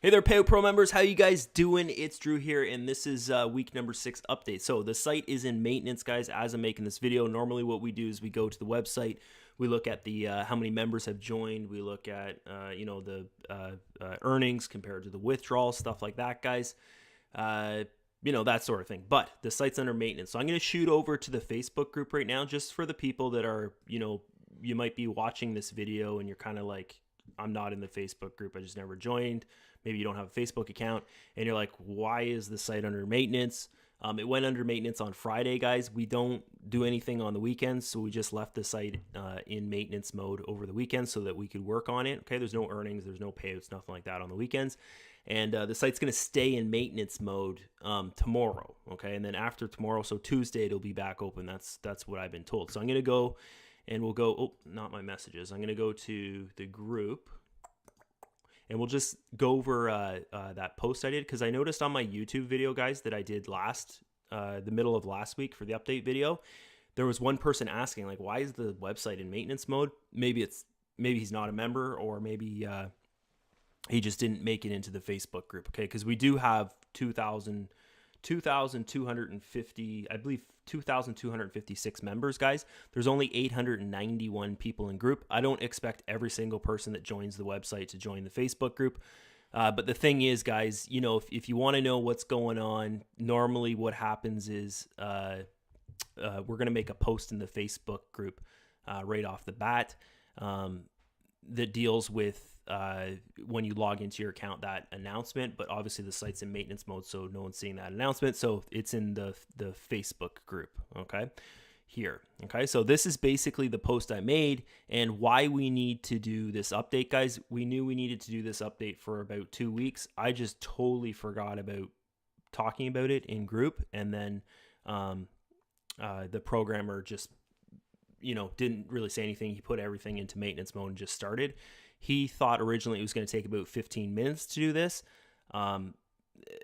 Hey there, PayOutPro members. How you guys doing? It's Drew here, and this is week number 6 update. So the site is in maintenance, guys, as I'm making this video. Normally what we do is we go to the website, we look at the how many members have joined, we look at the earnings compared to the withdrawal, stuff like that, guys. That sort of thing. But the site's under maintenance. So I'm going to shoot over to the Facebook group right now, just for the people that are, you might be watching this video and you're kind of like, I'm not in the Facebook group, I just never joined. Maybe you don't have a Facebook account and you're like, why is the site under maintenance? It went under maintenance on Friday, guys. We don't do anything on the weekends, so we just left the site in maintenance mode over the weekend so that we could work on it. Okay, there's no earnings, there's no payouts, nothing like that on the weekends. And the site's going to stay in maintenance mode tomorrow. Okay, and then after tomorrow, so Tuesday, it'll be back open. That's what I've been told. So I'm going to go and we'll go, oh, not my messages. I'm going to go to the group. And we'll just go over that post I did, because I noticed on my YouTube video, guys, that I did the middle of last week for the update video, there was one person asking, like, why is the website in maintenance mode? Maybe he's not a member, or maybe he just didn't make it into the Facebook group, okay? Because we do have 2,250, I believe 2,256 members, guys. There's only 891 people in group. I don't expect every single person that joins the website to join the Facebook group. But the thing is, guys, if you want to know what's going on, normally what happens is we're going to make a post in the Facebook group right off the bat that deals with when you log into your account, that announcement. But obviously the site's in maintenance mode, so no one's seeing that announcement. So it's in the Facebook group, okay, here. Okay, so this is basically the post I made and why we need to do this update, guys. We knew we needed to do this update for about 2 weeks. I just totally forgot about talking about it in group, and then the programmer just didn't really say anything. He put everything into maintenance mode and just started. He thought originally it was going to take about 15 minutes to do this. And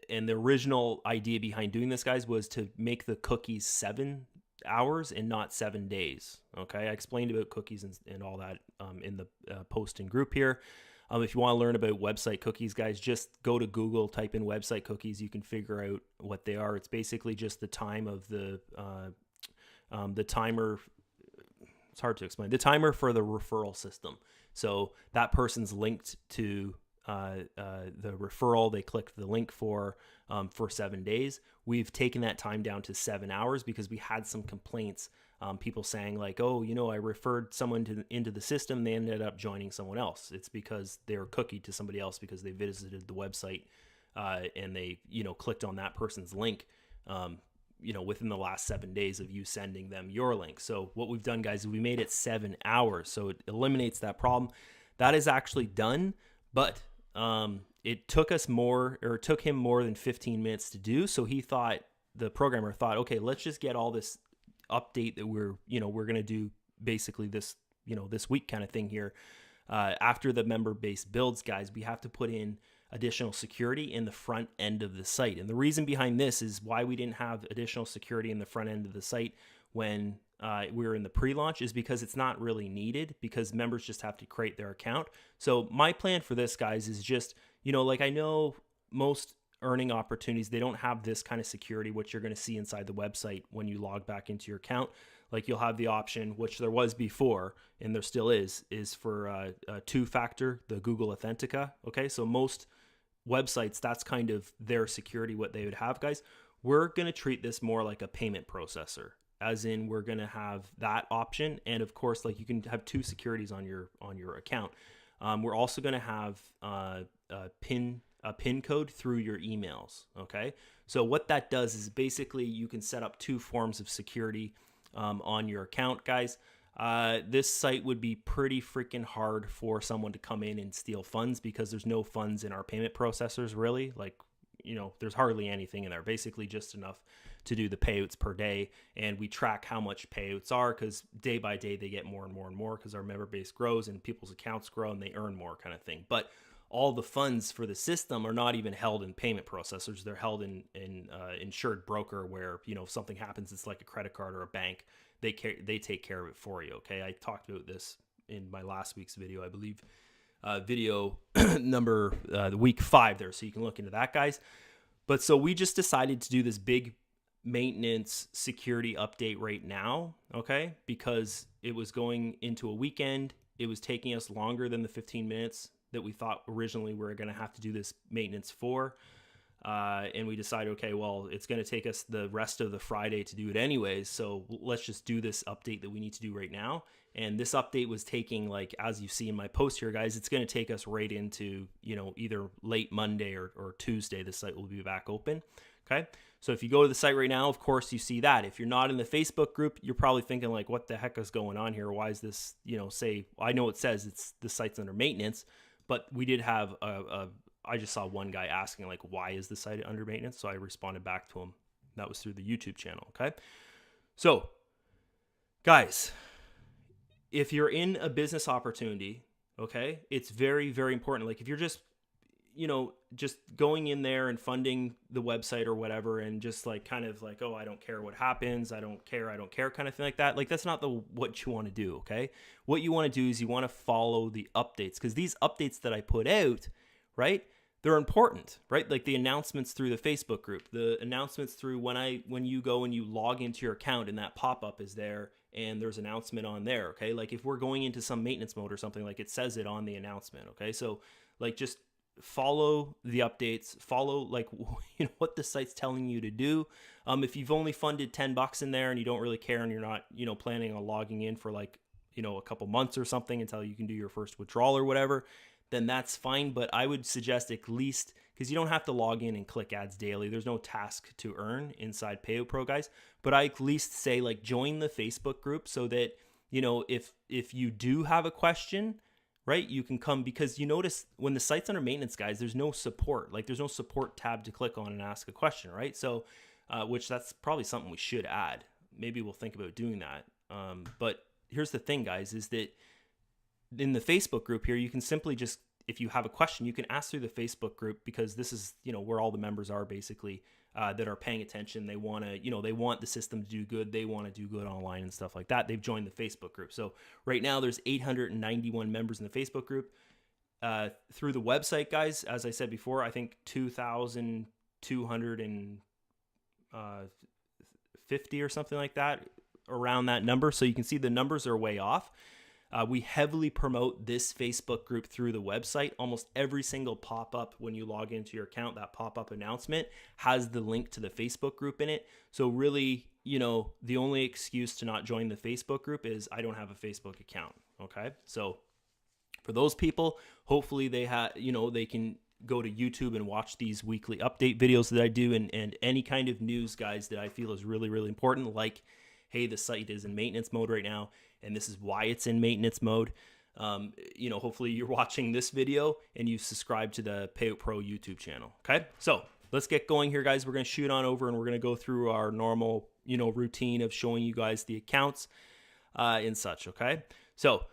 the original idea behind doing this, guys, was to make the cookies 7 hours and not 7 days. Okay, I explained about cookies and all that in the post and group here. If you want to learn about website cookies, guys, just go to Google, type in website cookies. You can figure out what they are. It's basically just the time of the timer. It's hard to explain. The timer for the referral system. So that person's linked to the referral. They click the link for 7 days. We've taken that time down to 7 hours because we had some complaints. People saying like, oh, I referred someone into the system. They ended up joining someone else. It's because they were cookied to somebody else because they visited the website and they, clicked on that person's link. Within the last 7 days of you sending them your link. So what we've done, guys, is we made it 7 hours. So it eliminates that problem. That is actually done, but it took him more than 15 minutes to do. So the programmer thought, okay, let's just get all this update that we're going to do basically this week kind of thing here. After the member base builds, guys, we have to put in additional security in the front end of the site. And the reason behind this is why we didn't have additional security in the front end of the site when we were in the pre-launch, is because it's not really needed, because members just have to create their account. So my plan for this, guys, is just, I know most earning opportunities, they don't have this kind of security, which you're going to see inside the website when you log back into your account. Like, you'll have the option, which there was before, and there still is for a two-factor, the Google Authentica. Okay, so most websites, that's kind of their security, what they would have, guys. We're going to treat this more like a payment processor, as in we're going to have that option. And of course, like, you can have 2 securities on your account. We're also going to have a PIN code through your emails. Okay, so what that does is basically you can set up 2 forms of security on your account, guys. This site would be pretty freaking hard for someone to come in and steal funds, because there's no funds in our payment processors, really. Like, there's hardly anything in there, basically just enough to do the payouts per day. And we track how much payouts are, because day by day they get more and more and more, because our member base grows and people's accounts grow and they earn more, kind of thing. But all the funds for the system are not even held in payment processors. They're held in insured broker, where, if something happens, it's like a credit card or a bank. They take care of it for you. Okay, I talked about this in my last week's video, I believe. video number week 5 there, so you can look into that, guys. But so we just decided to do this big maintenance security update right now, okay? Because it was going into a weekend. It was taking us longer than the 15 minutes that we thought originally we were going to have to do this maintenance for. And we decided, okay, well, it's going to take us the rest of the Friday to do it anyways. So let's just do this update that we need to do right now. And this update was taking, like, as you see in my post here, guys, it's going to take us right into, either late Monday or Tuesday. The site will be back open. Okay. So if you go to the site right now, of course, you see that. If you're not in the Facebook group, you're probably thinking, like, what the heck is going on here? Why is this, say, I know it says the site's under maintenance, but we did have I just saw one guy asking, like, why is the site under maintenance? So I responded back to him. That was through the YouTube channel. Okay. So guys, if you're in a business opportunity, okay, it's very, very important. Like, if you're just, just going in there and funding the website or whatever, and just like kind of like, oh, I don't care what happens, I don't care kind of thing like that. Like, that's not what you want to do. Okay. What you want to do is you want to follow the updates, because these updates that I put out, right, they're important, right? Like the announcements through the Facebook group, the announcements through when you go and you log into your account and that pop-up is there and there's an announcement on there, okay? Like if we're going into some maintenance mode or something, like it says it on the announcement, okay? So like just follow the updates, follow like what the site's telling you to do. If you've only funded $10 in there and you don't really care and you're not, planning on logging in for like, a couple months or something until you can do your first withdrawal or whatever, then that's fine. But I would suggest at least, because you don't have to log in and click ads daily. There's no task to earn inside PayOutPro, guys. But I at least say, like, join the Facebook group so that, if you do have a question, right, you can come, because you notice when the site's under maintenance, guys, there's no support. Like, there's no support tab to click on and ask a question, right? So, which that's probably something we should add. Maybe we'll think about doing that. But here's the thing, guys, is that in the Facebook group here, you can simply just, if you have a question, you can ask through the Facebook group, because this is, where all the members are basically that are paying attention. They want to, they want the system to do good. They want to do good online and stuff like that. They've joined the Facebook group. So right now there's 891 members in the Facebook group. Through the website, guys, as I said before, I think 2,250 or something like that, around that number. So you can see the numbers are way off. We heavily promote this Facebook group through the website. Almost every single pop-up when you log into your account, that pop-up announcement has the link to the Facebook group in it. So really, the only excuse to not join the Facebook group is I don't have a Facebook account. Okay. So for those people, hopefully they they can go to YouTube and watch these weekly update videos that I do, and any kind of news, guys, that I feel is really, really important. Like, hey, the site is in maintenance mode right now, and this is why it's in maintenance mode. Hopefully you're watching this video and you subscribe to the PayOutPro YouTube channel. Okay, so let's get going here, guys. We're going to shoot on over and we're going to go through our normal, routine of showing you guys the accounts and such. Okay, so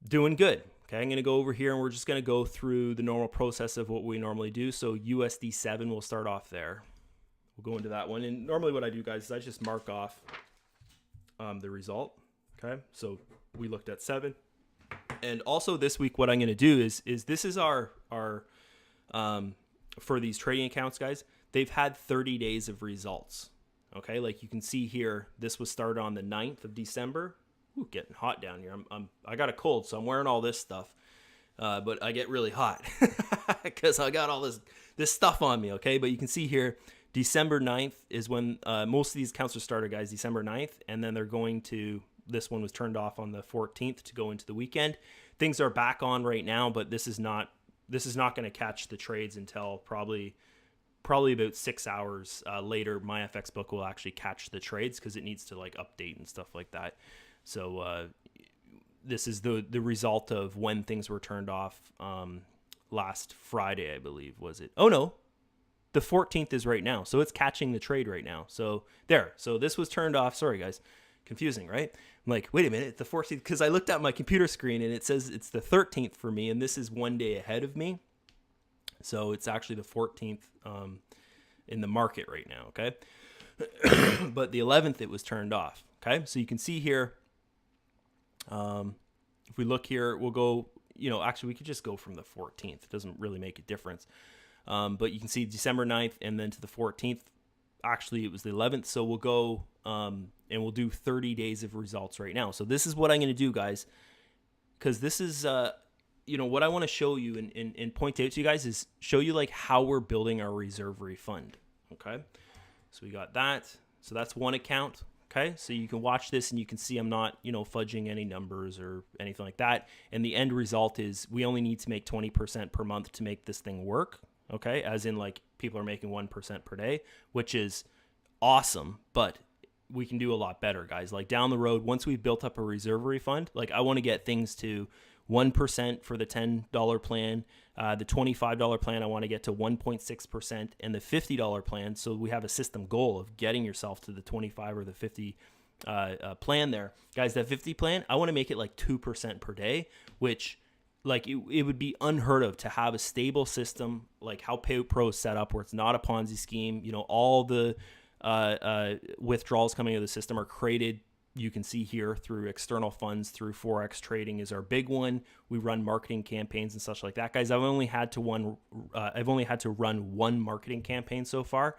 doing good. Okay, I'm going to go over here and we're just going to go through the normal process of what we normally do. So USD7, we'll start off there. We'll go into that one. And normally what I do, guys, is I just mark off the result. Okay, so we looked at 7. And also this week, what I'm going to do is this is our for these trading accounts, guys, they've had 30 days of results. Okay, like you can see here, this was started on the 9th of December. Ooh, getting hot down here. I got a cold, so I'm wearing all this stuff. But I get really hot because I got all this stuff on me. Okay, but you can see here, December 9th is when most of these accounts are started, guys. December 9th, and then they're going to. This one was turned off on the 14th to go into the weekend. Things are back on right now, but this is not going to catch the trades until probably about 6 hours later. My FX book will actually catch the trades because it needs to like update and stuff like that. So this is the result of when things were turned off last Friday, I believe, was it? Oh no, the 14th is right now, so it's catching the trade right now. So there. So this was turned off. Sorry, guys. Confusing, right? I'm like, wait a minute, the 14th, because I looked at my computer screen and it says it's the 13th for me, and this is one day ahead of me. So it's actually the 14th in the market right now, okay? But the 11th, it was turned off, okay? So you can see here, if we look here, we'll go actually we could just go from the 14th. It doesn't really make a difference. But you can see December 9th and then to the 14th. Actually, it was the 11th. So we'll go and we'll do 30 days of results right now. So this is what I'm going to do, guys, because this is, what I want to show you and point out to you guys is show you like how we're building our reserve refund. Okay. So we got that. So that's one account. Okay. So you can watch this and you can see I'm not, fudging any numbers or anything like that. And the end result is we only need to make 20% per month to make this thing work. Okay. As in like people are making 1% per day, which is awesome, but we can do a lot better, guys. Like down the road, once we've built up a reserve refund, like I want to get things to 1% for the $10 plan, the $25 plan, I want to get to 1.6%, and the $50 plan. So we have a system goal of getting yourself to the 25 or the 50 plan there. Guys, that 50 plan, I want to make it like 2% per day, which like it would be unheard of to have a stable system like how PayOutPro is set up where it's not a Ponzi scheme. All the withdrawals coming out of the system are created. You can see here through external funds, through Forex trading is our big one. We run marketing campaigns and such like that, guys. I've only had to run one marketing campaign so far,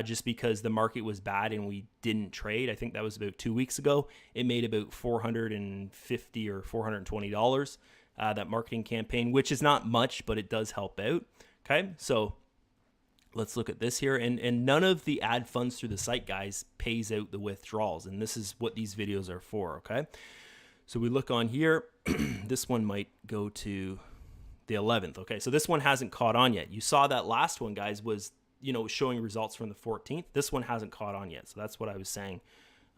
just because the market was bad and we didn't trade. I think that was about 2 weeks ago. It made about $450 or $420 that marketing campaign, which is not much, but it does help out. Okay, so let's look at this here. And none of the ad funds through the site, guys, pays out the withdrawals. And this is what these videos are for, okay? So we look on here. This one might go to the 11th, okay? So this one hasn't caught on yet. You saw that last one, guys, was, showing results from the 14th. This one hasn't caught on yet. So that's what I was saying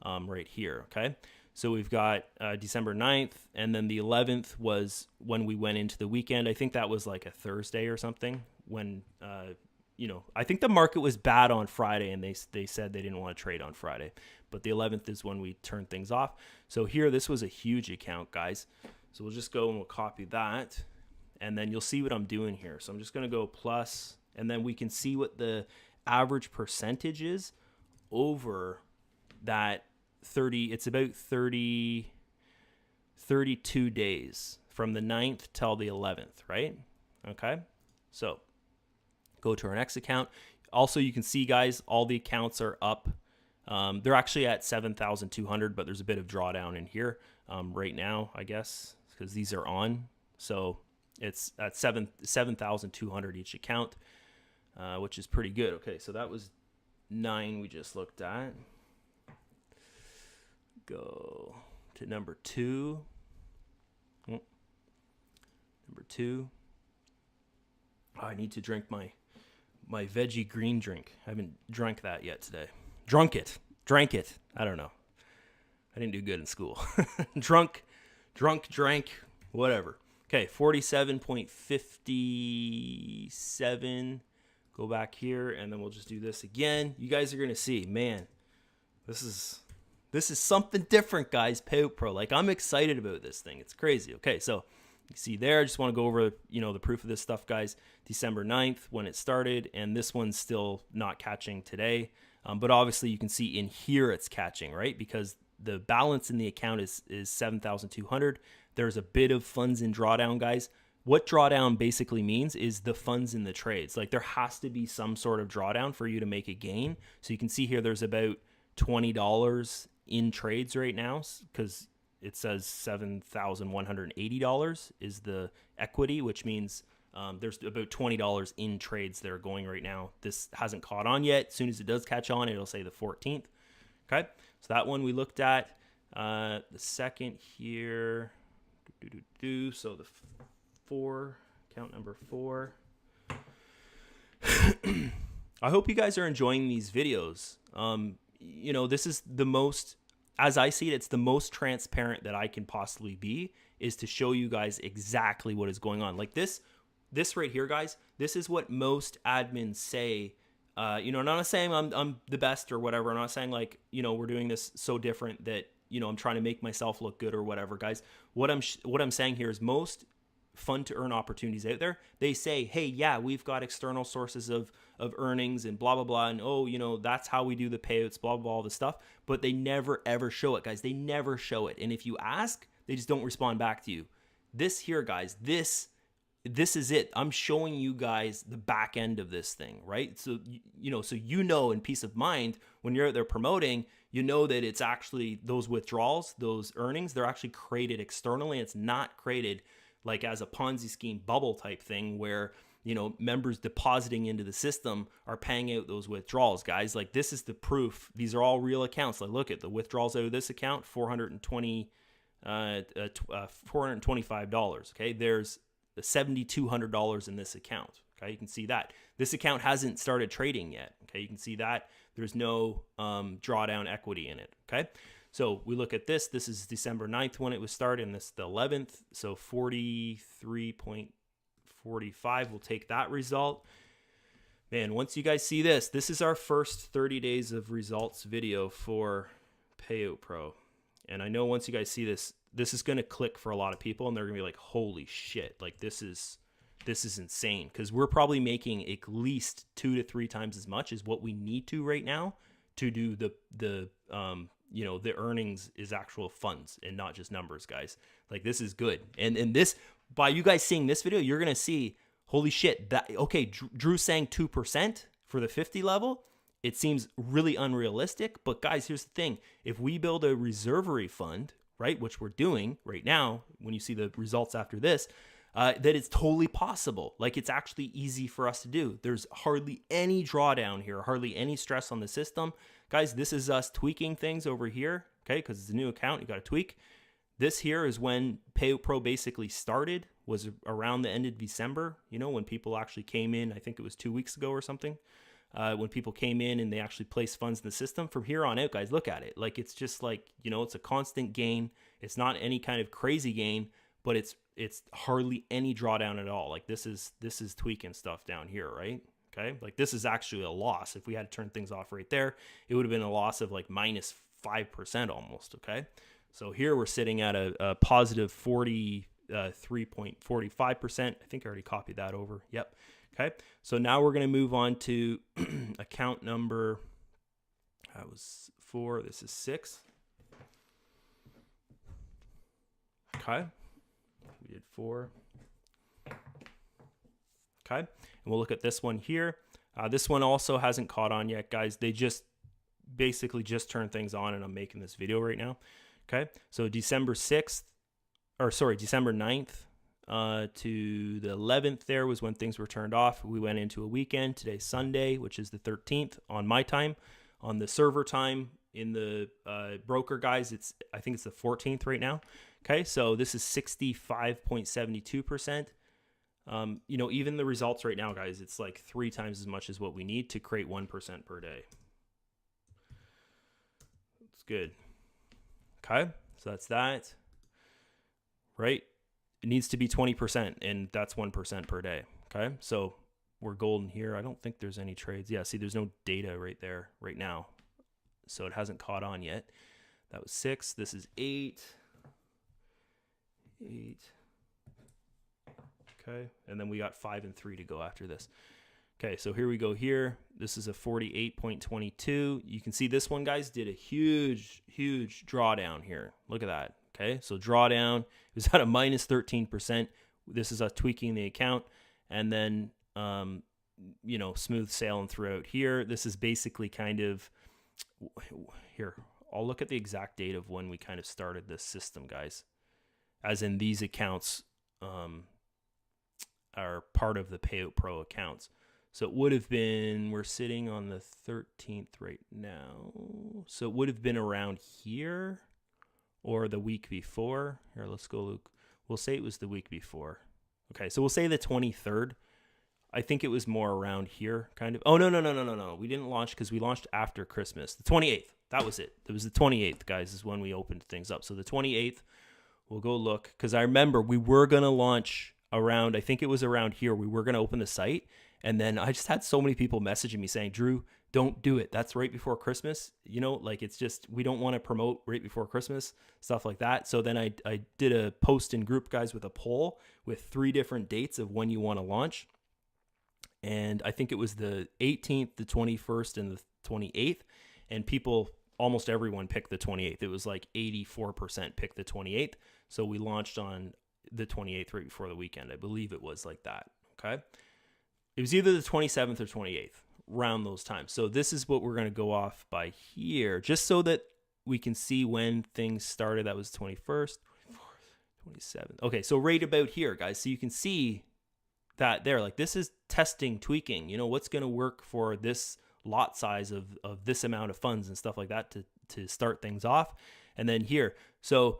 right here, okay? So we've got December 9th, and then the 11th was when we went into the weekend. I think that was like a Thursday or something when, I think the market was bad on Friday, and they said they didn't want to trade on Friday. But the 11th is when we turned things off. So here, this was a huge account, guys. So we'll just go and we'll copy that, and then you'll see what I'm doing here. So I'm just going to go plus, and then we can see what the average percentage is over that 30. It's about 32 days from the 9th till the 11th, right? Okay. So go to our next account. Also, you can see, guys, all the accounts are up. They're actually at 7,200, but there's a bit of drawdown in here right now, I guess, because these are on. So it's at 7,200 each account, which is pretty good. Okay, so that was 9 we just looked at. Go to number 2. Number 2. Oh, I need to drink my veggie green drink. I haven't drank that yet today. Drank it. I don't know. I didn't do good in school. Drank, whatever. Okay, 47.57. Go back here, and then we'll just do this again. You guys are going to see, man, this is something different, guys. PayOutPro. Like, I'm excited about this thing. It's crazy. Okay, so you see there, I just want to go over, the proof of this stuff, guys. December 9th when it started, and this one's still not catching today. But obviously you can see in here it's catching, right? Because the balance in the account is 7,200. There's a bit of funds in drawdown, guys. What drawdown basically means is the funds in the trades. Like, there has to be some sort of drawdown for you to make a gain. So you can see here there's about $20 in trades right now because it says $7,180 is the equity, which means there's about $20 in trades that are going right now. This hasn't caught on yet. As soon as it does catch on, it'll say the 14th. Okay, so that one we looked at. The second here, so the 4, account number 4. I hope you guys are enjoying these videos. This is the most, as I see it, it's the most transparent that I can possibly be, is to show you guys exactly what is going on. Like this right here, guys, this is what most admins say. I'm not saying I'm the best or whatever. I'm not saying like, we're doing this so different that, I'm trying to make myself look good or whatever, guys. What I'm saying here is most fun to earn opportunities out there, they say, hey, yeah, we've got external sources of earnings and blah, blah, blah. And, that's how we do the payouts, blah, blah, blah, all this stuff. But they never, ever show it, guys. They never show it. And if you ask, they just don't respond back to you. This here, guys, this is it. I'm showing you guys the back end of this thing, right? So, so in peace of mind, when you're out there promoting, that it's actually those withdrawals, those earnings, they're actually created externally. It's not created like as a Ponzi scheme bubble type thing where, members depositing into the system are paying out those withdrawals, guys. Like, this is the proof. These are all real accounts. Like, look at the withdrawals out of this account, $425. Okay, there's $7,200 in this account. Okay, you can see that this account hasn't started trading yet. Okay, you can see that there's no drawdown equity in it. Okay, so we look at this. This is December 9th when it was started, and this is the 11th. So 43.45. We'll take that result. Man, once you guys see this, this is our first 30 days of results video for PayOutPro. And I know once you guys see this, this is going to click for a lot of people, and they're going to be like, holy shit, like this is insane, because we're probably making at least 2 to 3 times as much as what we need to right now to do the earnings is actual funds and not just numbers, guys. Like, this is good. And this, by you guys seeing this video, you're going to see, holy shit, that, okay, Drew's saying 2% for the 50 level. It seems really unrealistic, but guys, here's the thing. If we build a reservery fund, right, which we're doing right now, when you see the results after this, that it's totally possible. Like, it's actually easy for us to do. There's hardly any drawdown here, hardly any stress on the system. Guys, this is us tweaking things over here, okay, because it's a new account, you got to tweak. This here is when PayOutPro basically started, was around the end of December, when people actually came in. I think it was 2 weeks ago or something. When people came in and they actually placed funds in the system. From here on out, guys, look at it. Like, it's just like, it's a constant gain. It's not any kind of crazy gain, but it's hardly any drawdown at all. Like, this is tweaking stuff down here, right? Okay, like, this is actually a loss. If we had to turn things off right there, it would have been a loss of like minus 5% almost. Okay, so here we're sitting at a positive 43.45%. I think I already copied that over. Yep. Okay, so now we're going to move on to account number, that was 4, this is 6. Okay, we did 4. Okay, and we'll look at this one here. This one also hasn't caught on yet, guys. They just basically just turned things on, and I'm making this video right now. Okay, so December 9th to the 11th there was when things were turned off. We went into a weekend. Today's Sunday, which is the 13th on my time. On the server time in the broker, guys, I think it's the 14th right now. Okay, so this is 65.72%. Even the results right now, guys, it's like 3 times as much as what we need to create 1% per day. It's good. Okay, so that's that. Right? It needs to be 20%, and that's 1% per day. Okay, so we're golden here. I don't think there's any trades. Yeah, see, there's no data right there right now, so it hasn't caught on yet. That was 6. This is 8. 8. Okay, and then we got 5 and 3 to go after this. Okay, so here we go here. This is a 48.22. You can see this one, guys, did a huge drawdown here. Look at that. Okay, so drawdown, it was at a minus 13%. This is us tweaking the account, and then, smooth sailing throughout here. This is basically kind of, here, I'll look at the exact date of when we kind of started this system, guys, as in these accounts are part of the PayOutPro accounts. So it would have been, we're sitting on the 13th right now, so it would have been around here, or the week before. Here, let's go, Luke. We'll say it was the week before. Okay, so we'll say the 23rd. I think it was more around here, kind of. Oh, no. We didn't launch because we launched after Christmas. The 28th, that was it. It was the 28th, guys, is when we opened things up. So the 28th, we'll go look, because I remember we were going to launch around, I think it was around here. We were going to open the site, and then I just had so many people messaging me saying, Drew, don't do it. That's right before Christmas. Like, it's just, we don't want to promote right before Christmas, stuff like that. So then I did a post in group, guys, with a poll with 3 different dates of when you want to launch. And I think it was the 18th, the 21st, and the 28th. And people, almost everyone picked the 28th. It was like 84% picked the 28th. So we launched on the 28th, right before the weekend. I believe it was like that. Okay. It was either the 27th or 28th, around those times. So this is what we're going to go off by here, just so that we can see when things started. That was 21st, 24th, 27th. Okay, so right about here, guys. So you can see that there. Like, this is testing, tweaking. You know, what's going to work for this lot size of this amount of funds and stuff like that to start things off. And then here. So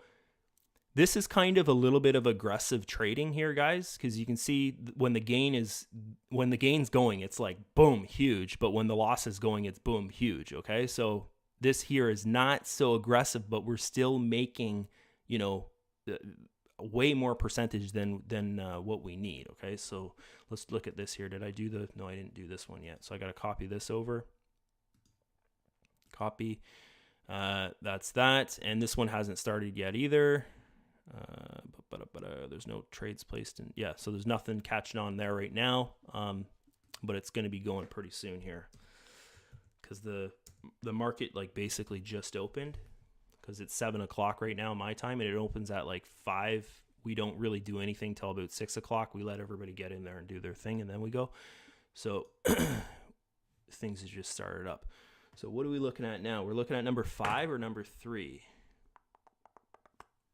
this is kind of a little bit of aggressive trading here, guys, because you can see when the gain's going, it's like boom, huge. But when the loss is going, it's boom, huge. Okay, so this here is not so aggressive, but we're still making, you know, way more percentage than what we need. Okay, so let's look at this here. Did I do no, I didn't do this one yet. So I got to copy this over. Copy. That's that. And this one hasn't started yet either. There's no trades placed in. Yeah, so there's nothing catching on there right now. But it's going to be going pretty soon here, because the market like basically just opened, because it's 7 o'clock right now my time, and it opens at like 5. We don't really do anything till about 6 o'clock. We let everybody get in there and do their thing, and then we go. So things have just started up. So what are we looking at now? We're looking at number 5 or number 3.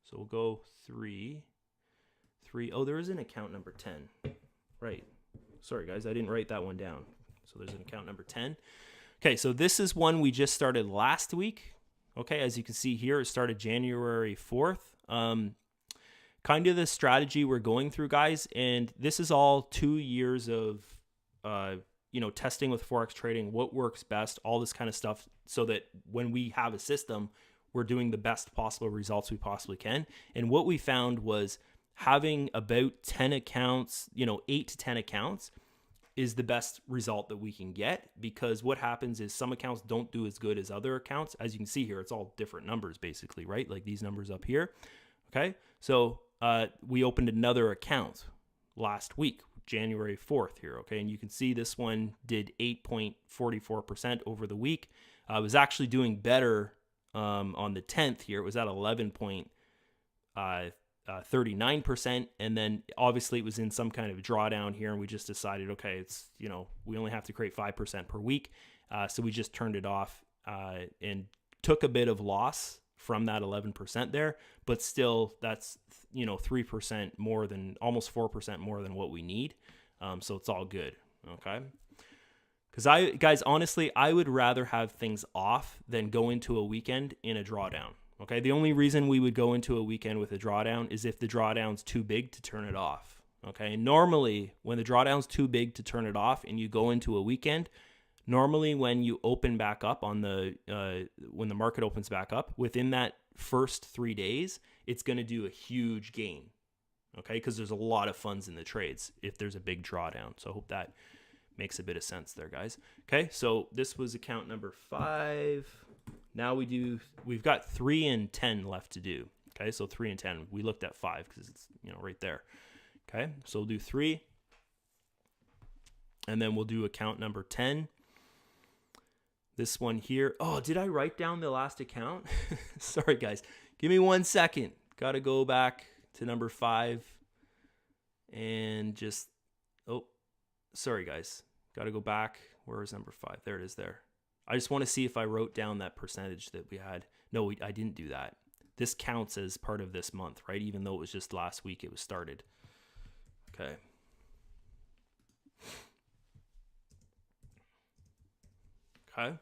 So we'll go 3. Oh, there is an account number 10. Right. Sorry, guys. I didn't write that one down. So there's an account number 10. Okay, so this is one we just started last week. Okay, as you can see here, it started January 4th. Kind of the strategy we're going through, guys. And this is all 2 years of, testing with Forex trading, what works best, all this kind of stuff, so that when we have a system, we're doing the best possible results we possibly can. And what we found was having about 10 accounts, 8 to 10 accounts is the best result that we can get, because what happens is some accounts don't do as good as other accounts. As you can see here, it's all different numbers basically, right? Like these numbers up here. Okay. So we opened another account last week, January 4th here. Okay. And you can see this one did 8.44% over the week. I was actually doing better on the 10th here. It was at 11.39%. And then obviously it was in some kind of drawdown here, and we just decided, okay, it's, we only have to create 5% per week. So we just turned it off and took a bit of loss from that 11% there, but still that's, 3% more than, almost 4% more than what we need. So it's all good. Okay. Because guys, honestly, I would rather have things off than go into a weekend in a drawdown. Okay. The only reason we would go into a weekend with a drawdown is if the drawdown's too big to turn it off. Okay. And normally when the drawdown's too big to turn it off and you go into a weekend, normally when you open back up on when the market opens back up, within that first 3 days, it's going to do a huge gain. Okay. Because there's a lot of funds in the trades if there's a big drawdown. So I hope that makes a bit of sense there, guys. Okay. So this was account number 5. Now we've got 3 and 10 left to do. Okay. So 3 and 10, we looked at 5 because it's, right there. Okay. So we'll do 3, and then we'll do account number 10. This one here. Oh, did I write down the last account? Sorry, guys. Give me 1 second. Got to go back to number 5 and just, sorry, guys. Got to go back. Where is number 5? There it is there. I just want to see if I wrote down that percentage that we had. No, I didn't do that. This counts as part of this month, right? Even though it was just last week it was started. Okay. Okay.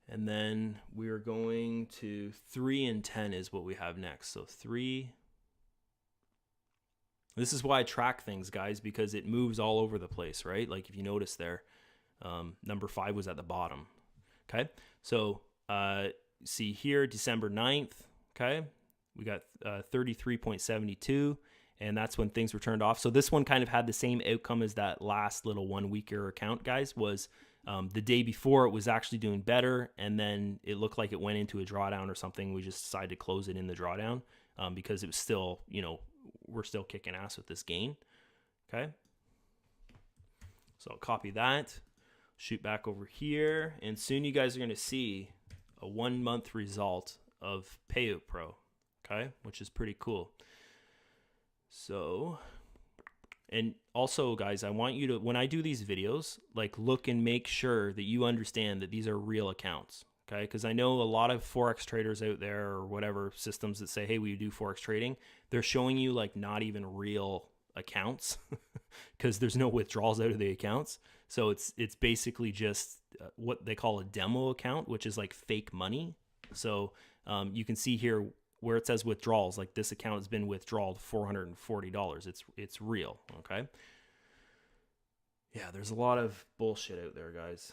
And then we're going to 3 and 10 is what we have next. So 3. This is why I track things, guys, because it moves all over the place, right? Like if you notice there, number 5 was at the bottom. Okay. So see here, December 9th. Okay. We got 33.72. And that's when things were turned off. So this one kind of had the same outcome as that last little 1 weeker account, guys, was the day before it was actually doing better, and then it looked like it went into a drawdown or something. We just decided to close it in the drawdown because it was still, we're still kicking ass with this gain. Okay. So I'll copy that, shoot back over here, and soon you guys are going to see a 1 month result of PayOutPro, okay, which is pretty cool. So, and also guys, I want you to, when I do these videos, like look and make sure that you understand that these are real accounts. Okay, because I know a lot of Forex traders out there or whatever systems that say, hey, we do Forex trading, they're showing you like not even real accounts because there's no withdrawals out of the accounts. So it's basically just what they call a demo account, which is like fake money. So you can see here where it says withdrawals, like this account has been withdrawed $440. It's real. Okay. Yeah, there's a lot of bullshit out there, guys.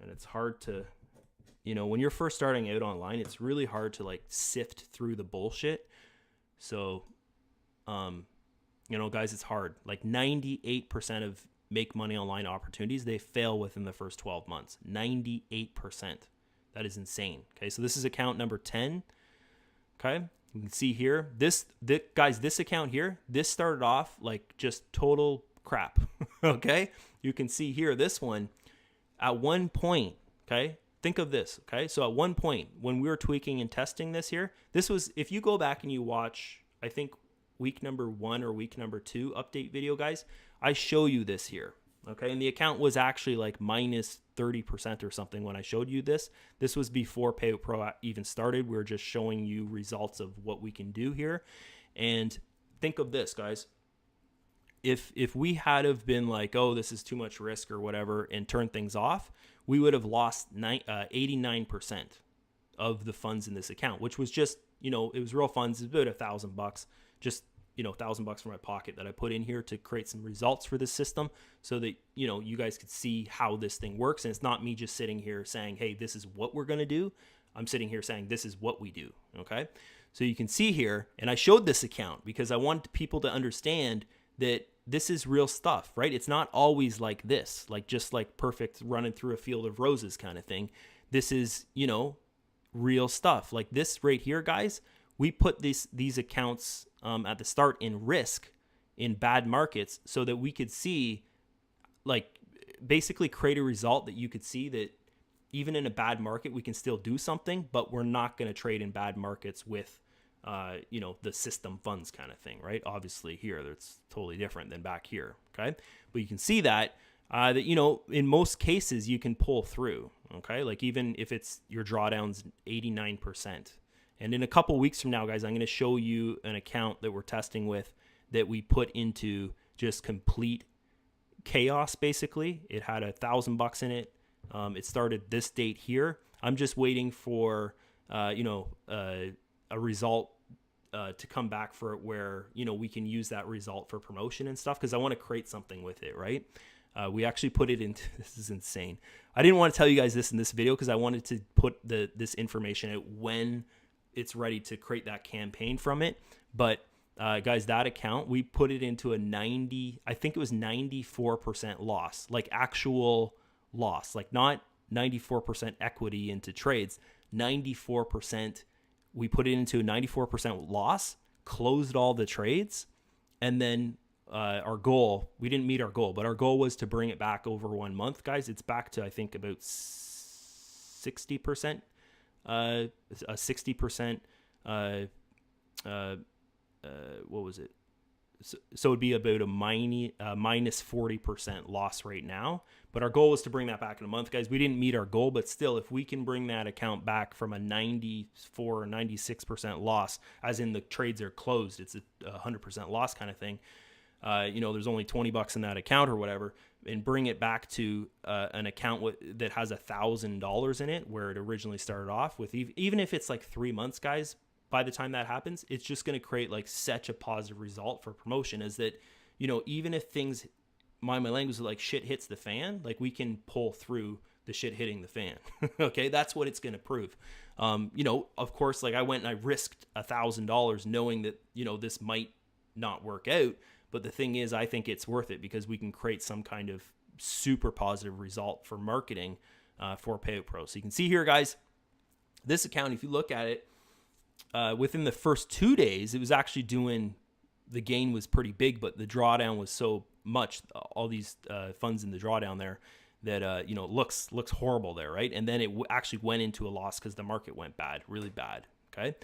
And it's hard to, you know, when you're first starting out online, it's really hard to like sift through the bullshit. So, you know, guys, it's hard. Like 98% of make money online opportunities, they fail within the first 12 months. 98%. That is insane. Okay. So this is account number 10. Okay. You can see here, this guys, this account here, this started off like just total crap. Okay. You can see here, this one at one point, okay. Think of this, okay? So at one point, when we were tweaking and testing this here, this was, if you go back and you watch, I think, week number 1 or week number 2 update video, guys, I show you this here, okay? And the account was actually like minus 30% or something when I showed you this. This was before PayOutPro even started. We were just showing you results of what we can do here. And think of this, guys. If we had have been like, oh, this is too much risk or whatever, and turned things off, we would have lost 89% of the funds in this account, which was just, you know, it was real funds. It's about $1,000, just, you know, $1,000 from my pocket that I put in here to create some results for this system so that, you know, you guys could see how this thing works. And it's not me just sitting here saying, hey, this is what we're going to do. I'm sitting here saying, this is what we do. Okay. So you can see here, and I showed this account because I want people to understand that this is real stuff, right? It's not always like this, like just like perfect running through a field of roses kind of thing. This is, you know, real stuff. Like this right here, guys, we put these accounts at the start in risk in bad markets so that we could see, like, basically create a result that you could see that even in a bad market, we can still do something, but we're not going to trade in bad markets with you know, the system funds kind of thing, right? Obviously here, that's totally different than back here, okay? But you can see that, that, you know, in most cases, you can pull through, okay? Like even if it's your drawdowns 89%. And in a couple weeks from now, guys, I'm going to show you an account that we're testing with that we put into just complete chaos, basically. It had $1,000 in it. It started this date here. I'm just waiting for, you know, a result to come back for it where, you know, we can use that result for promotion and stuff because I want to create something with it, right? We actually put it into, this is insane. I didn't want to tell you guys this in this video because I wanted to put this information out when it's ready to create that campaign from it. But guys, that account, we put it into a 90, I think it was 94% loss, like actual loss, like not 94% equity into trades, 94%. We put it into a 94% loss, closed all the trades, and then our goal, we didn't meet our goal, but our goal was to bring it back over 1 month, guys. It's back to, I think, about 60%, a 60%, what was it? So it'd be about a minus 40% loss right now. But our goal was to bring that back in a month, guys. We didn't meet our goal, but still, if we can bring that account back from a 94 or 96% loss, as in the trades are closed, it's a 100% loss kind of thing. You know, there's only $20 in that account or whatever, and bring it back to an account that has $1,000 in it, where it originally started off with. Even if it's like 3 months, guys, by the time that happens, it's just going to create like such a positive result for promotion, is that, you know, even if things, my language, like shit hits the fan, like we can pull through the shit hitting the fan. Okay. That's what it's going to prove. You know, of course, like I went and I risked $1,000 knowing that, you know, this might not work out. But the thing is, I think it's worth it because we can create some kind of super positive result for marketing for PayOutPro. So you can see here, guys, this account, if you look at it, within the first 2 days, it was actually doing, the gain was pretty big, but the drawdown was so much, all these funds in the drawdown there, that, you know, it looks horrible there, right? And then it actually went into a loss because the market went bad, really bad, okay?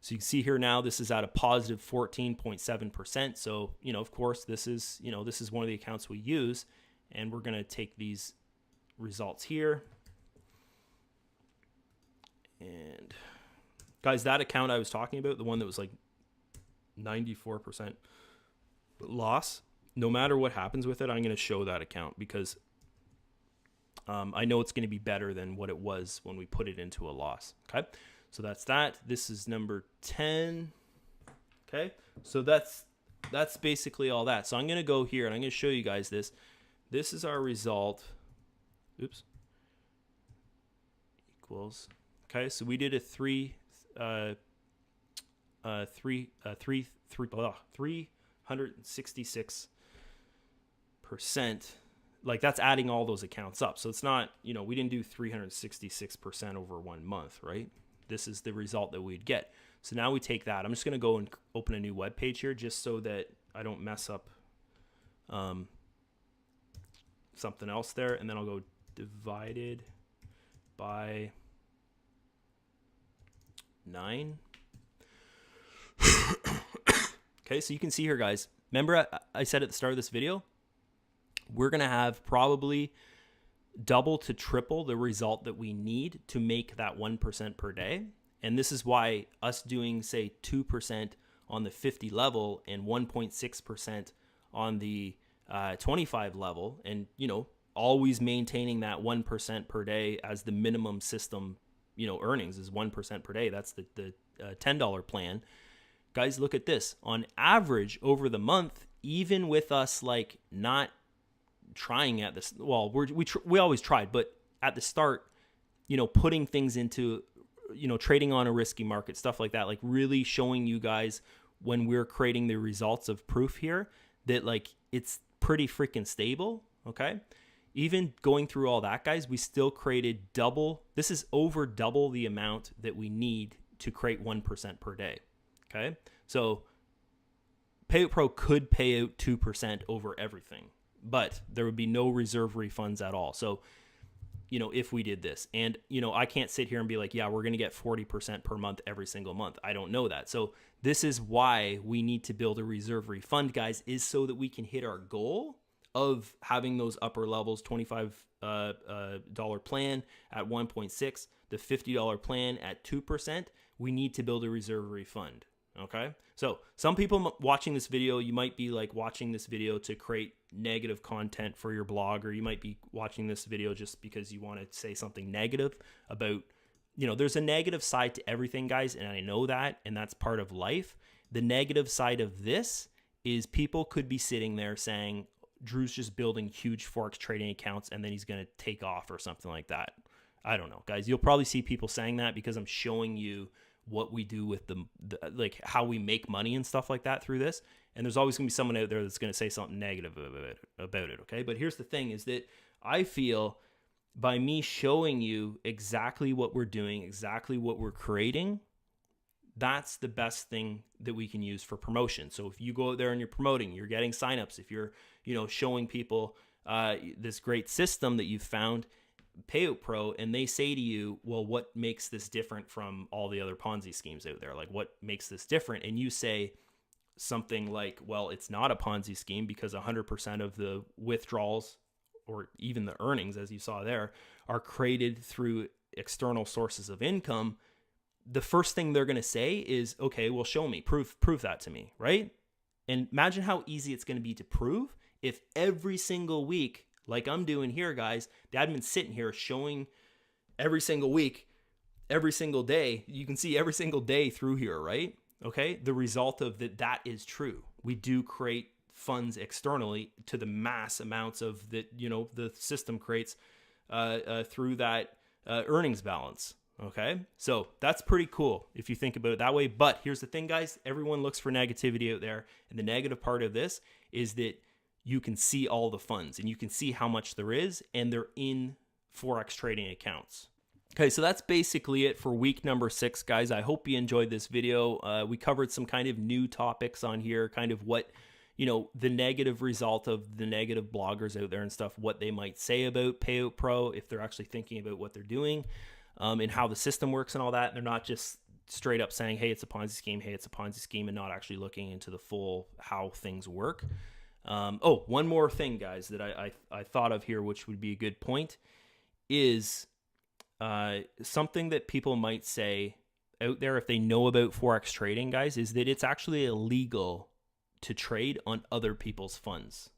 So you can see here now, this is at a positive 14.7%. So, of course, this is one of the accounts we use, and we're going to take these results here. And guys, that account I was talking about, the one that was like 94% loss, no matter what happens with it, I'm going to show that account because I know it's going to be better than what it was when we put it into a loss. Okay. So that's that. This is number 10. Okay. So that's basically all that. So I'm going to go here and I'm going to show you guys this. This is our result. Oops. Equals. Okay. So we did a 366%. Like that's adding all those accounts up. So it's not, we didn't do 366% over 1 month, right? This is the result that we'd get. So now we take that. I'm just going to go and open a new web page here just so that I don't mess up something else there. And then I'll go divided by 9. Okay, so you can see here, guys. Remember I said at the start of this video, we're going to have probably double to triple the result that we need to make that 1% per day. And this is why us doing, say, 2% on the 50 level and 1.6% on the 25 level, and, always maintaining that 1% per day as the minimum system, earnings is 1% per day. That's the $10 plan. Guys, look at this. On average over the month, even with us like not trying at this, well, we always tried, but at the start, putting things into, trading on a risky market, stuff like that, like really showing you guys when we're creating the results of proof here that like it's pretty freaking stable. Okay. Even going through all that, guys, we still created double. This is over double the amount that we need to create 1% per day. Okay. So PayOutPro could pay out 2% over everything, but there would be no reserve refunds at all. So, if we did this, and, I can't sit here and be like, yeah, we're going to get 40% per month every single month. I don't know that. So this is why we need to build a reserve refund, guys, is so that we can hit our goal of having those upper levels, $25 plan at 1.6, the $50 plan at 2%. We need to build a reserve refund. Okay. So some people watching this video, you might be like watching this video to create negative content for your blog, or you might be watching this video just because you want to say something negative about, there's a negative side to everything, guys. And I know that, and that's part of life. The negative side of this is people could be sitting there saying, Drew's just building huge Forex trading accounts and then he's going to take off or something like that. I don't know, guys. You'll probably see people saying that because I'm showing you what we do with the like how we make money and stuff like that through this. And there's always gonna be someone out there that's gonna say something negative about it. Okay. But here's the thing is that I feel by me showing you exactly what we're doing, exactly what we're creating, that's the best thing that we can use for promotion. So if you go out there and you're promoting, you're getting signups, if you're, showing people this great system that you've found, PayOutPro, and they say to you, well, what makes this different from all the other Ponzi schemes out there? Like, what makes this different? And you say something like, well, it's not a Ponzi scheme because 100% of the withdrawals or even the earnings, as you saw there, are created through external sources of income. The first thing they're going to say is, okay, well, show me, prove that to me, right? And imagine how easy it's going to be to prove if every single week, like I'm doing here, guys, the admin's sitting here showing every single week, every single day. You can see every single day through here, right? Okay. The result of that is true. We do create funds externally to the mass amounts of that, the system creates through that earnings balance. Okay. So that's pretty cool if you think about it that way. But here's the thing, guys, everyone looks for negativity out there. And the negative part of this is that you can see all the funds and you can see how much there is, and they're in Forex trading accounts. Okay, so that's basically it for week number 6, guys. I hope you enjoyed this video. We covered some kind of new topics on here, kind of what, the negative result of the negative bloggers out there and stuff, what they might say about PayOutPro if they're actually thinking about what they're doing, and how the system works and all that. They're not just straight up saying, hey, it's a Ponzi scheme, hey, it's a Ponzi scheme, and not actually looking into the full how things work. One more thing, guys, that I thought of here, which would be a good point, is something that people might say out there if they know about Forex trading, guys, is that it's actually illegal to trade on other people's funds.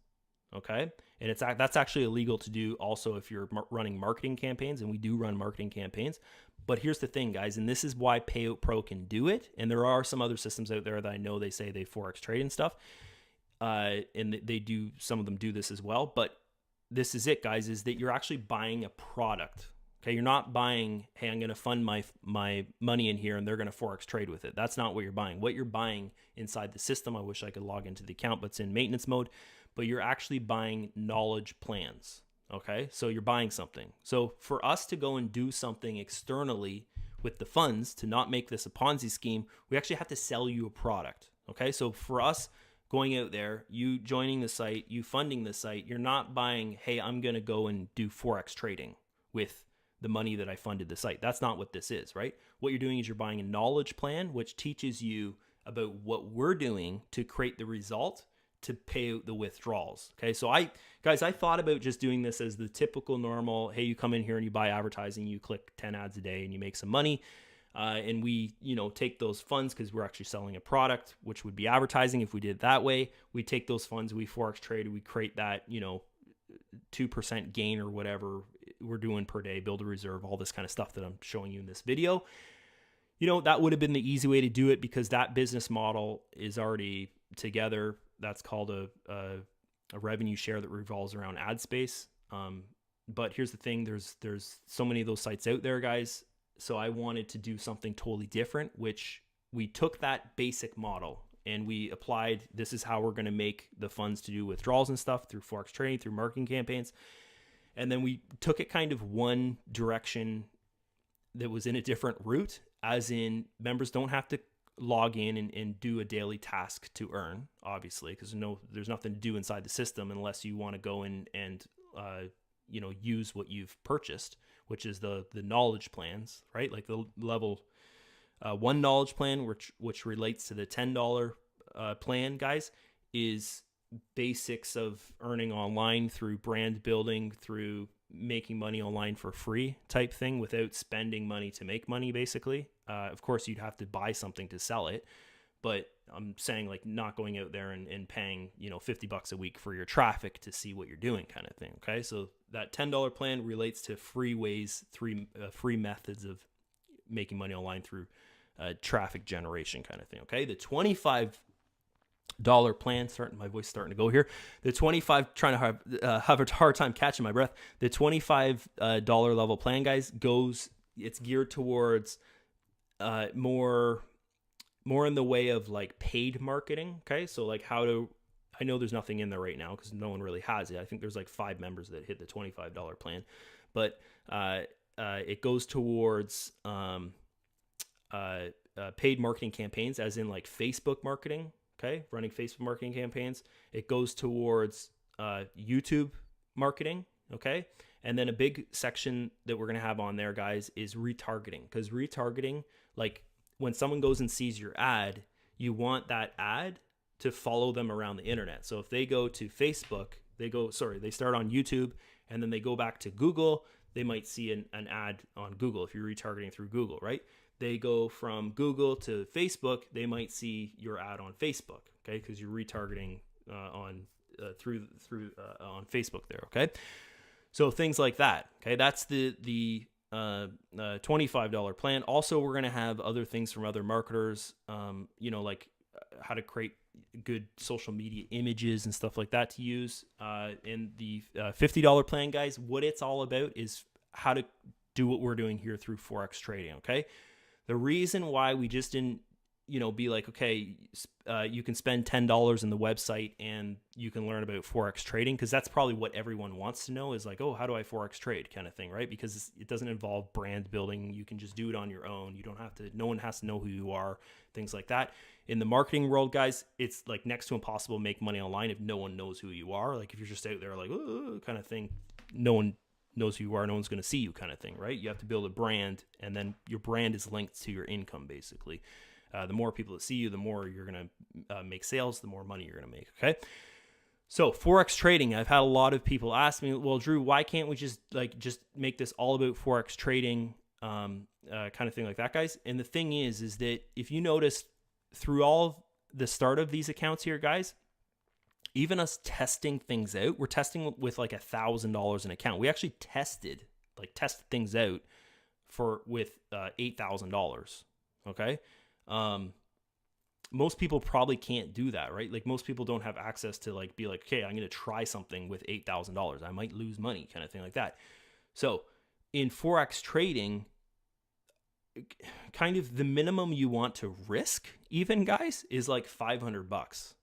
Okay. And that's actually illegal to do also if you're running marketing campaigns, and we do run marketing campaigns. But here's the thing, guys, and this is why PayOutPro can do it. And there are some other systems out there that I know they say they Forex trade and stuff. And they do, some of them do this as well. But this is it, guys, is that you're actually buying a product. Okay, you're not buying, hey, I'm going to fund my money in here and they're going to Forex trade with it. That's not what you're buying. What you're buying inside the system, I wish I could log into the account, but it's in maintenance mode. But you're actually buying knowledge plans. Okay, so you're buying something. So for us to go and do something externally with the funds to not make this a Ponzi scheme, we actually have to sell you a product. Okay, so for us going out there, you joining the site, you funding the site, you're not buying, hey, I'm going to go and do Forex trading with the money that I funded the site. That's not what this is, right? What you're doing is you're buying a knowledge plan, which teaches you about what we're doing to create the result to pay out the withdrawals. Okay, so I thought about just doing this as the typical normal, hey, you come in here and you buy advertising, you click 10 ads a day and you make some money. And we, take those funds because we're actually selling a product, which would be advertising. If we did it that way, we take those funds, we Forex trade, we create that, 2% gain or whatever we're doing per day, build a reserve, all this kind of stuff that I'm showing you in this video. That would have been the easy way to do it because that business model is already together. That's called a revenue share that revolves around ad space. But here's the thing, there's so many of those sites out there, guys. So I wanted to do something totally different, which we took that basic model and we applied, this is how we're going to make the funds to do withdrawals and stuff through Forex trading, through marketing campaigns. And then we took it kind of one direction that was in a different route, as in members don't have to log in and do a daily task to earn, obviously, because there's nothing to do inside the system unless you want to go in and use what you've purchased, which is the knowledge plans, right? Like the level 1 knowledge plan, which relates to the $10 plan, guys, is basics of earning online through brand building, through making money online for free type thing without spending money to make money, basically. Of course, you'd have to buy something to sell it, but I'm saying like not going out there and paying, $50 a week for your traffic to see what you're doing kind of thing. Okay. So that $10 plan relates to free ways, free methods of making money online through traffic generation kind of thing. Okay. The $25 plan, my voice starting to go here. The 25, trying to have a hard time catching my breath. The $25 level plan, guys, it's geared towards more in the way of like paid marketing. Okay. So like I know there's nothing in there right now because no one really has it. I think there's like 5 members that hit the $25 plan, but it goes towards paid marketing campaigns, as in like Facebook marketing. Okay, running Facebook marketing campaigns. It goes towards YouTube marketing. Okay, and then a big section that we're gonna have on there, guys, is retargeting. Because retargeting, like when someone goes and sees your ad, you want that ad to follow them around the internet. So if they go to Facebook, they start on YouTube and then they go back to Google, they might see an ad on Google if you're retargeting through Google, right? They go from Google to Facebook, they might see your ad on Facebook, okay? Because you're retargeting on Facebook there, okay? So things like that, okay? That's the $25 plan. Also, we're gonna have other things from other marketers, like how to create good social media images and stuff like that to use. In the $50 plan, guys, what it's all about is how to do what we're doing here through Forex trading, okay? The reason why we just didn't, be like, okay, you can spend $10 in the website and you can learn about Forex trading, because that's probably what everyone wants to know is like, oh, how do I Forex trade kind of thing, right? Because it doesn't involve brand building. You can just do it on your own. No one has to know who you are, things like that. In the marketing world, guys, it's like next to impossible to make money online if no one knows who you are. Like if you're just out there like, oh, kind of thing, no one knows who you are. No one's going to see you kind of thing, right? You have to build a brand, and then your brand is linked to your income, basically. The more people that see you, the more you're going to make sales, the more money you're going to make, okay? So Forex trading, I've had a lot of people ask me, well, Drew, why can't we just make this all about Forex trading, kind of thing like that, guys? And the thing is that if you notice through all the start of these accounts here, guys, even us testing things out, we're testing with like $1,000 an account. We actually tested things out with $8,000. Okay. Most people probably can't do that, right? Like most people don't have access to be like, okay, I'm going to try something with $8,000. I might lose money, kind of thing like that. So in Forex trading, kind of the minimum you want to risk, even, guys, is like $500.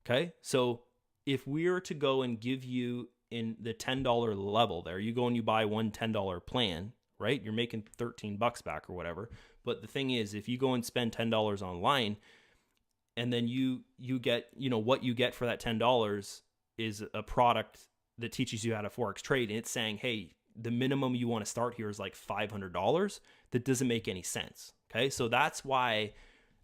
Okay. So if we were to go and give you in the $10 level there, you go and you buy one $10 plan, right? You're making $13 back or whatever. But the thing is, if you go and spend $10 online, and then you get, what you get for that $10 is a product that teaches you how to Forex trade. And it's saying, hey, the minimum you want to start here is like $500. That doesn't make any sense. Okay. So that's why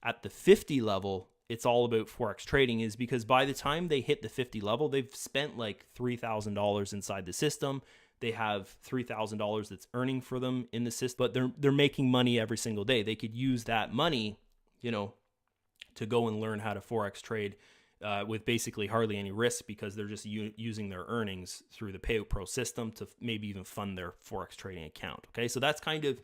at the 50 level, it's all about Forex trading, is because by the time they hit the 50 level, they've spent like $3,000 inside the system. They have $3,000 that's earning for them in the system, but they're making money every single day. They could use that money, to go and learn how to Forex trade with basically hardly any risk, because they're just using their earnings through the PayOutPro system to maybe even fund their Forex trading account. Okay, so that's kind of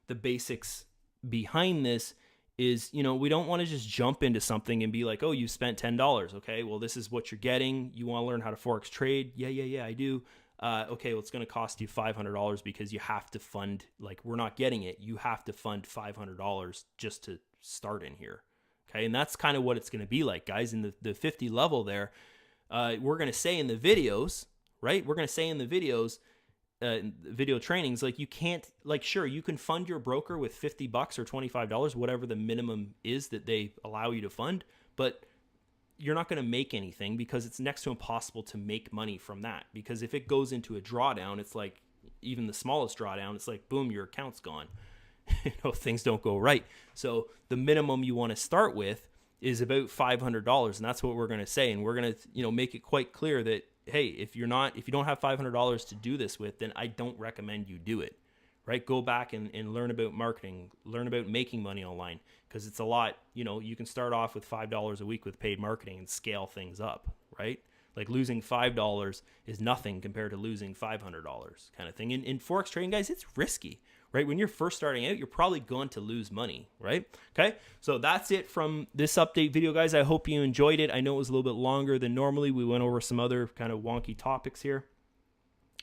the basics behind this. Is, we don't want to just jump into something and be like, oh, you spent $10. Okay, well, this is what you're getting. You want to learn how to Forex trade? Yeah, I do. Okay, well, it's going to cost you $500 because you have to fund, we're not getting it. You have to fund $500 just to start in here. Okay, and that's kind of what it's going to be like, guys. In the 50 level there, we're going to say in the videos, right? We're going to say in the videos, video trainings, you can't, sure, you can fund your broker with $50 or $25, whatever the minimum is that they allow you to fund, but you're not going to make anything, because it's next to impossible to make money from that. Because if it goes into a drawdown, it's like, even the smallest drawdown, it's like, boom, your account's gone. Things don't go right. So the minimum you want to start with is about $500, and that's what we're going to say. And we're going to, make it quite clear that, hey, if you don't have $500 to do this with, then I don't recommend you do it, right? Go back and learn about marketing, learn about making money online, because it's a lot. You can start off with $5 a week with paid marketing and scale things up, right? Like losing $5 is nothing compared to losing $500 kind of thing. In Forex trading, guys, it's risky, right? When you're first starting out, you're probably going to lose money, right? Okay, so that's it from this update video, guys. I hope you enjoyed it. I know it was a little bit longer than normally. We went over some other kind of wonky topics here,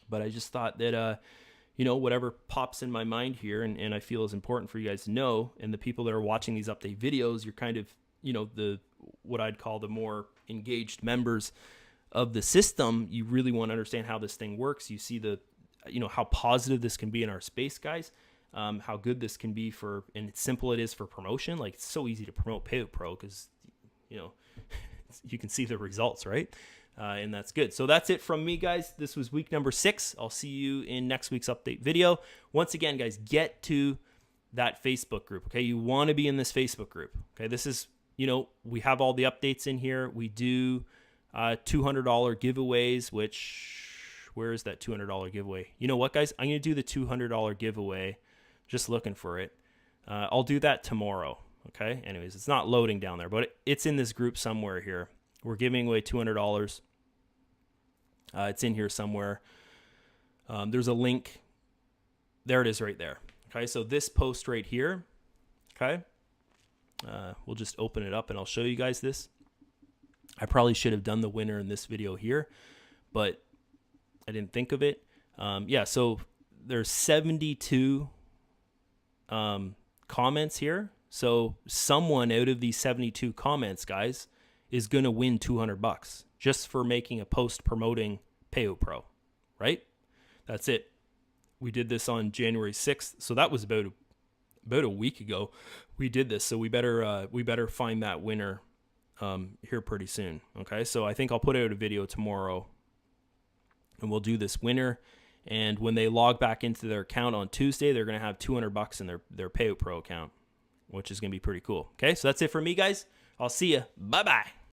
but I just thought that, whatever pops in my mind here and I feel is important for you guys to know, and the people that are watching these update videos, you're kind of, what I'd call the more engaged members of the system. You really want to understand how this thing works. You see how positive this can be in our space, guys. How good this can be and simple it is for promotion. It's so easy to promote PayOutPro because, you can see the results, right? And that's good. So that's it from me, guys. This was week number 6. I'll see you in next week's update video. Once again, guys, get to that Facebook group. Okay. You want to be in this Facebook group. Okay. This is, we have all the updates in here. We do $200 giveaways, where is that $200 giveaway? You know what, guys? I'm going to do the $200 giveaway. Just looking for it. I'll do that tomorrow. Okay. Anyways, it's not loading down there, but it's in this group somewhere here. We're giving away $200. It's in here somewhere. There's a link. There it is right there. Okay. So this post right here. Okay. We'll just open it up and I'll show you guys this. I probably should have done the winner in this video here, but I didn't think of it. So there's 72 comments here. So someone out of these 72 comments, guys, is going to win $200 just for making a post promoting PayOutPro, right? That's it. We did this on January 6th. So that was about a week ago we did this. So we better find that winner here pretty soon. Okay. So I think I'll put out a video tomorrow and we'll do this winner. And when they log back into their account on Tuesday, they're going to have $200 in their PayOutPro account, which is going to be pretty cool. Okay, so that's it for me, guys. I'll see you. Bye-bye.